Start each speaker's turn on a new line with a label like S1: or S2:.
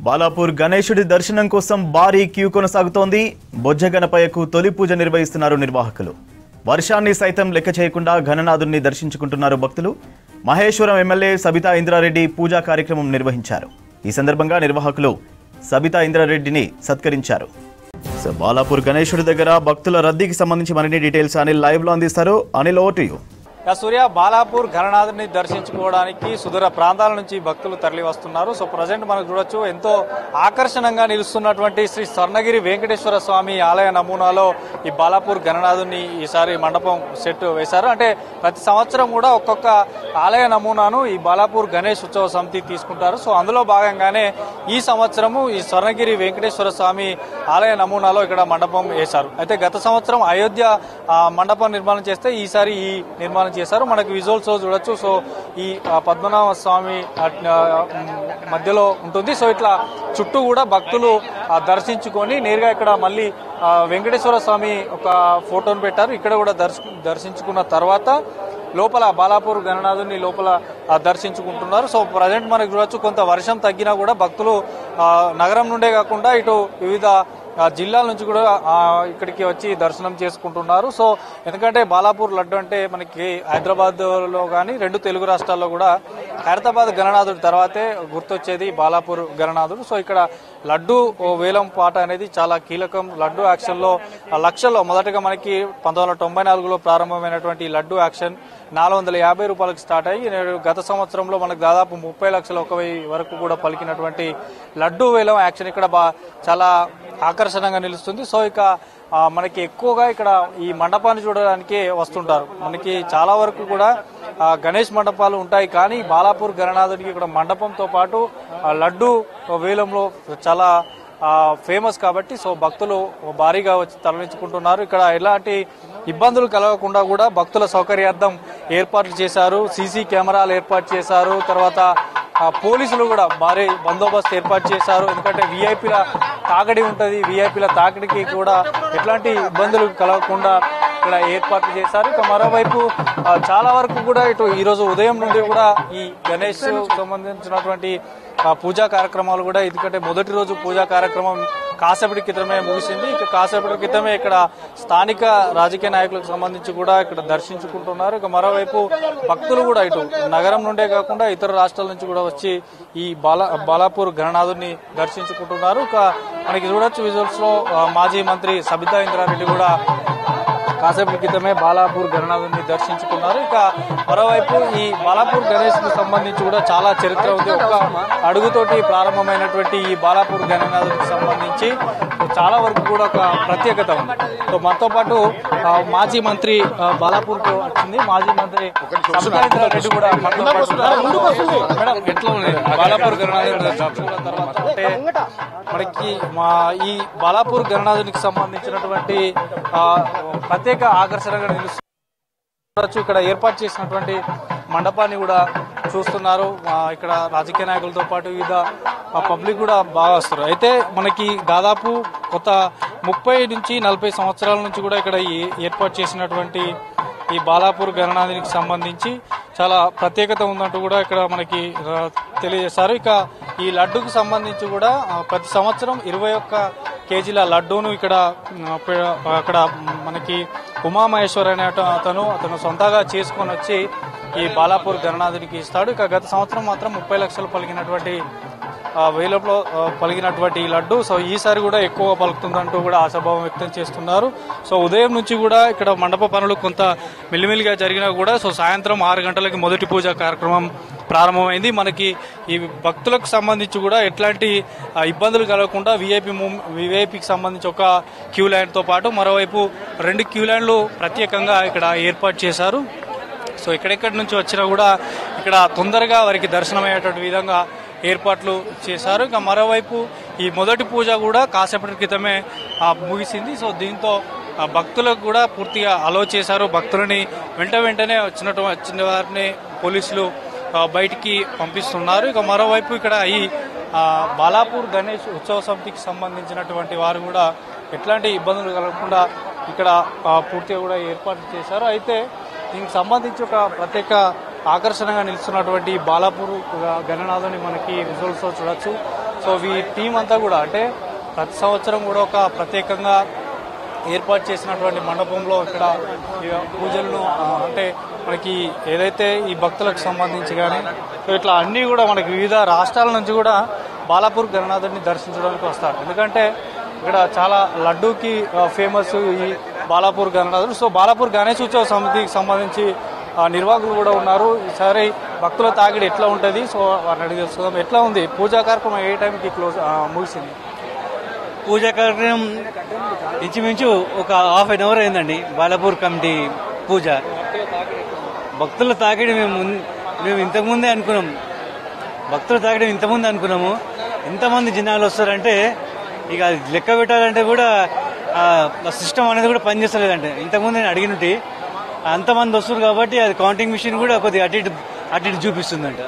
S1: బాలాపూర్ గణేశుడి దర్శనం కోసం భారీ క్యూ కొనసాగుతోంది. బొజ్జ గణపయ్యకు తొలి పూజ నిర్వహిస్తున్నారు నిర్వాహకులు. వర్షాన్ని సైతం లెక్క చేయకుండా గణనాథుడిని దర్శించుకుంటున్నారు భక్తులు. మహేశ్వరం ఎమ్మెల్యే సబితా ఇంద్రారెడ్డి పూజా కార్యక్రమం నిర్వహించారు. ఈ సందర్భంగా నిర్వాహకులు సబితా ఇంద్రారెడ్డిని సత్కరించారు. బాలాపూర్ గణేశుడి దగ్గర భక్తుల రద్దీకి సంబంధించి మరిన్ని డీటెయిల్స్ అనిల్ లైవ్ లో అందిస్తారు. Anil, over to you.
S2: Surya, Balapur గణనాథుని దర్శించుకోవడానికి సుదూర ప్రాంతాల నుంచి భక్తులు తరలి వస్తున్నారు. సో ప్రజెంట్ మనకు చూడొచ్చు, ఎంతో ఆకర్షణంగా నిలుస్తున్నటువంటి శ్రీ స్వర్ణగిరి వెంకటేశ్వర స్వామి ఆలయ నమూనాలో ఈ బాలాపూర్ గణనాథుని ఈసారి మండపం సెట్ వేశారు. అంటే ప్రతి సంవత్సరం కూడా ఒక్కొక్క ఆలయ నమూనాను ఈ బాలాపూర్ గణేష్ ఉత్సవ సమితి తీసుకుంటారు. సో అందులో భాగంగానే ఈ సంవత్సరము ఈ స్వర్ణగిరి వెంకటేశ్వర స్వామి ఆలయ నమూనాలో ఇక్కడ మండపం వేశారు. అయితే గత సంవత్సరం అయోధ్య మండపం నిర్మాణం చేస్తే ఈసారి ఈ నిర్మాణం చేశారు. మనకు విజువల్స్ చూడొచ్చు. సో ఈ పద్మనాభ స్వామి మధ్యలో ఉంటుంది. సో ఇట్లా చుట్టూ కూడా భక్తులు దర్శించుకొని నేరుగా ఇక్కడ మళ్ళీ వెంకటేశ్వర స్వామి ఒక ఫోటోను పెట్టారు. ఇక్కడ కూడా దర్శించుకున్న తర్వాత లోపల బాలాపూర్ గణనాథుని లోపల దర్శించుకుంటున్నారు. సో ప్రజెంట్ మనకు చూడొచ్చు, కొంత వర్షం తగ్గినా కూడా భక్తులు నగరం నుండే కాకుండా ఇటు వివిధ జిల్లాల నుంచి కూడా ఇక్కడికి వచ్చి దర్శనం చేసుకుంటున్నారు. సో ఎందుకంటే బాలాపూర్ లడ్డు అంటే మనకి హైదరాబాద్లో కానీ రెండు తెలుగు రాష్ట్రాల్లో కూడా హైదరాబాద్ గణనాథుడి తర్వాతే గుర్తొచ్చేది బాలాపూర్ గణనాథుడు. సో ఇక్కడ లడ్డు వేలం పాట అనేది చాలా కీలకం. లడ్డు యాక్షన్లో లక్షల్లో మొదటగా మనకి 1994లో ప్రారంభమైనటువంటి లడ్డు యాక్షన్ 450 రూపాయలకు స్టార్ట్ అయ్యి గత సంవత్సరంలో మనకు దాదాపు 30 లక్షల 1,000 వరకు కూడా పలికినటువంటి లడ్డు వేలం యాక్షన్ ఇక్కడ చాలా ఆకర్షణగా నిలుస్తుంది. సో ఇక మనకి ఎక్కువగా ఇక్కడ ఈ మండపాన్ని చూడడానికి వస్తుంటారు. మనకి చాలా వరకు కూడా గణేష్ మండపాలు ఉంటాయి, కానీ బాలాపూర్ గణనాథుడికి ఇక్కడ మండపంతో పాటు లడ్డు వేలంలో చాలా ఫేమస్ కాబట్టి సో భక్తులు భారీగా వచ్చి తరలించుకుంటున్నారు. ఇక్కడ ఎలాంటి ఇబ్బందులు కలగకుండా కూడా భక్తుల సౌకర్యార్థం ఏర్పాట్లు చేశారు. సీసీ కెమెరాలు ఏర్పాటు చేశారు. తర్వాత పోలీసులు కూడా భారీ బందోబస్తు ఏర్పాటు చేశారు. ఎందుకంటే వీఐపీల తాకిడి ఉంటుంది. వీఐపీల తాకిడికి కూడా ఎట్లాంటి ఇబ్బందులు కలగకుండా ఇక్కడ ఏర్పాట్లు చేశారు. ఇక మరోవైపు చాలా వరకు కూడా ఇటు ఈరోజు ఉదయం నుండి కూడా ఈ గణేష్ సంబంధించినటువంటి పూజా కార్యక్రమాలు కూడా, ఎందుకంటే మొదటి రోజు పూజా కార్యక్రమం కాసేపటి క్రితమే ముగిసింది. ఇక కాసేపటి క్రితమే ఇక్కడ స్థానిక రాజకీయ నాయకులకు సంబంధించి కూడా ఇక్కడ దర్శించుకుంటున్నారు. ఇక మరోవైపు భక్తులు కూడా ఇటు నగరం నుండే కాకుండా ఇతర రాష్ట్రాల నుంచి కూడా వచ్చి ఈ బాలాపూర్ గణనాథుని దర్శించుకుంటున్నారు. ఇక మనకి చూడొచ్చు విజువల్స్ లో మాజీ మంత్రి సబితా ఇంద్రారెడ్డి కూడా కాసేపటి క్రితమే బాలాపూర్ గణనాథుని దర్శించుకున్నారు. ఇక మరోవైపు ఈ బాలాపూర్ గణేష్ కు సంబంధించి కూడా చాలా చరిత్ర ఉంది. ఒక అడుగుతోటి ప్రారంభమైనటువంటి ఈ బాలాపూర్ గణనాథునికి సంబంధించి చాలా వరకు కూడా ఒక ప్రత్యేకత ఉంది. సో మనతో పాటు మాజీ మంత్రి బాలాపూర్ కు వచ్చింది మాజీ మంత్రి సబితా ఇంద్రారెడ్డి కూడా మనతో పాటు. మేడం, ఎట్లా ఉంది బాలాపూర్ గణనాథుని దర్శించుకున్న తర్వాత? అంటే మనకి ఈ బాలాపూర్ గణనాథునికి సంబంధించినటువంటి ప్రత్యేక ఆకర్షణగా నిలుస్తుంది. ఇక్కడ ఏర్పాటు చేసినటువంటి మండపాన్ని కూడా చూస్తున్నారు. ఇక్కడ రాజకీయ నాయకులతో పాటు వివిధ పబ్లిక్ కూడా బాగా వస్తారు. అయితే మనకి దాదాపు కొత్త 30 నుంచి 40 సంవత్సరాల నుంచి కూడా ఇక్కడ ఏర్పాటు చేసినటువంటి ఈ బాలాపూర్ గణనాథునికి సంబంధించి చాలా ప్రత్యేకత ఉందంటూ కూడా ఇక్కడ మనకి తెలియజేశారు. ఇక ఈ లడ్డుకు సంబంధించి కూడా ప్రతి సంవత్సరం 21 కేజీల లడ్డూను ఇక్కడ అక్కడ మనకి ఉమామహేశ్వర్ అనే అతను సొంతగా చేసుకొని వచ్చి ఈ బాలాపూర్ గణనాథునికి ఇస్తాడు. ఇక గత సంవత్సరం మాత్రం 30 లక్షలు పలికినటువంటి వేలంలో పలికినటువంటి ఈ లడ్డు సో ఈసారి కూడా ఎక్కువ పలుకుతుందంటూ కూడా ఆశాభావం వ్యక్తం చేస్తున్నారు. సో ఉదయం నుంచి కూడా ఇక్కడ మండప పనులు కొంత మెల్లిమెల్లిగా జరిగినా కూడా సో సాయంత్రం 6 గంటలకి మొదటి పూజా కార్యక్రమం ప్రారంభమైంది. మనకి ఈ భక్తులకు సంబంధించి కూడా ఎట్లాంటి ఇబ్బందులు కలగకుండా విఐపికి సంబంధించి ఒక క్యూ లైన్తో పాటు మరోవైపు 2 క్యూ లైన్లు ప్రత్యేకంగా ఇక్కడ ఏర్పాటు చేశారు. సో ఎక్కడెక్కడి నుంచి వచ్చినా కూడా ఇక్కడ తొందరగా వారికి దర్శనమయ్యేటువంటి విధంగా ఏర్పాట్లు చేశారు. ఇక మరోవైపు ఈ మొదటి పూజ కూడా కాసేపటి క్రితమే ముగిసింది. సో దీంతో భక్తులకు కూడా పూర్తిగా అలో చేశారు. భక్తులని వెంటనే వచ్చిన వారిని పోలీసులు బయటికి పంపిస్తున్నారు. ఇక మరోవైపు ఇక్కడ ఈ బాలాపూర్ గణేష్ ఉత్సవ సమితికి సంబంధించినటువంటి వారు కూడా ఎట్లాంటి ఇబ్బందులు కలగకుండా ఇక్కడ పూర్తిగా కూడా ఏర్పాట్లు చేశారు. అయితే దీనికి సంబంధించి ఒక ప్రత్యేక ఆకర్షణగా నిలుస్తున్నటువంటి బాలాపూర్ గణనాథుని మనకి విజువల్స్ చూడొచ్చు. సో ఈ టీం అంతా కూడా అంటే ప్రతి సంవత్సరం కూడా ఒక ప్రత్యేకంగా ఏర్పాటు చేసినటువంటి మండపంలో ఇక్కడ ఈ పూజలను అంటే మనకి ఏదైతే ఈ భక్తులకు సంబంధించి కానీ సో ఇట్లా అన్నీ కూడా మనకి వివిధ రాష్ట్రాల నుంచి కూడా బాలాపూర్ గణనాథుడిని దర్శించడానికి వస్తారు. ఎందుకంటే ఇక్కడ చాలా లడ్డూకి ఫేమస్ ఈ బాలాపూర్ గణనాథుడు. సో బాలాపూర్ గణేష్ ఉత్సవ సమితికి సంబంధించి నిర్వాహకులు కూడా ఉన్నారు. ఈసారి భక్తుల తాకిడి ఎట్లా ఉంటుంది, సో వారిని అడిగి తెలుసుకుందాం. ఎట్లా ఉంది పూజా కార్యక్రమం, ఏ టైంకి ముగిసింది?
S3: పూజా కార్యక్రమం ఇంచుమించు ఒక ½ an hour అయిందండి. బాలాపూర్ కమిటీ పూజ. భక్తుల తాకిడి మేము ఇంతకుముందే అనుకున్నాం. భక్తుల తాకిడి ఇంతకుముందు అనుకున్నాము. ఎంతమంది జనాలు వస్తారంటే ఇక లెక్క పెట్టాలంటే కూడా సిస్టమ్ అనేది కూడా పనిచేస్తలేదంటే. ఇంతకుముందు నేను అడిగినట్టు అంతమంది వస్తారు కాబట్టి అది కౌంటింగ్ మిషన్ కూడా కొద్దిగా అటు ఇటు చూపిస్తుందంట.